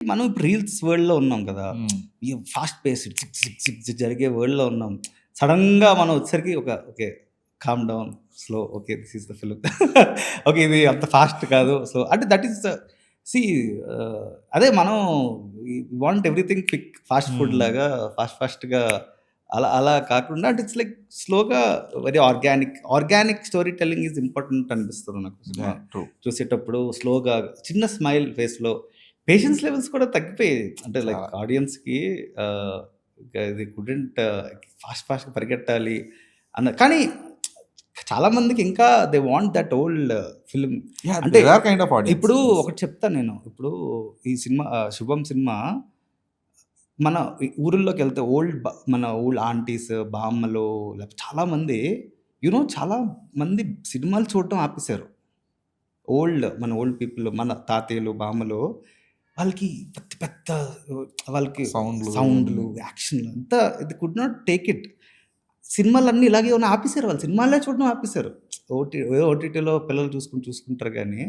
మనం ఇప్పుడు రీల్స్ వరల్డ్‌లో ఉన్నాం కదా! హ్మ్. ఈ ఫాస్ట్ పేస్ చిక్ చిక్ చిక్ జరిగే వరల్డ్‌లో ఉన్నాం. సడెన్‌గా మనం వచ్చేసరికి okay. Calm down, slow, okay. This is the film. Okay. ఇది అంత ఫాస్ట్ కాదు. సో, అంటే దట్ ఈస్ సీ అదే మనం we want everything quick fast food hmm. లాగా ఫాస్ట్‌గా అలా అలా కాకుండా అంటే ఇట్స్ లైక్ స్లోగా very organic story telling is important అనిపిస్తుంది నాకు సినిమా ట్రూ. చూసేటప్పుడు. స్లోగా చిన్న స్మైల్ ఫేస్‌లో పేషెన్స్ లెవెల్స్ కూడా తగ్గిపోయాయి. అంటే లైక్ చాలా. ఆడియన్స్‌కి ఆహ్, ఇది కుడెంట్ ఫాస్ట్‌గా పరిగెట్టాలి కానీ చాలా మందికి ఇంకా they want that old film. Yeah! అంటే there are kind of audience. ఇప్పుడు యెస్. ఒకటి చెప్తాను నేను. ఇప్పుడు ఈ సినిమా 'శుభం' సినిమా మన ఊరుల్లోకెళ్తే మన ఊళ్ళో ఆంటీస్, బామ్మలు లేకపోతే చాలామంది చాలా మంది సినిమాలు చూడటం ఆపేశారు. మన ఓల్డ్ పీపుల్, మన తాతయ్యలు, బామ్మలు వాళ్ళకి పెద్ద పెద్ద వాళ్ళకి సౌండ్‌లు సౌండ్‌లు, ఇవన్నీ. యాక్షన్‌లు అంతా they could not take it. సినిమాలన్నీ ఇలాగే ఉన్న ఆపేసారు వాళ్ళు. సినిమాలే చూడడం ఆపేసారు. ఓటీటీలో పిల్లలు చూసుకుంటారు గానీ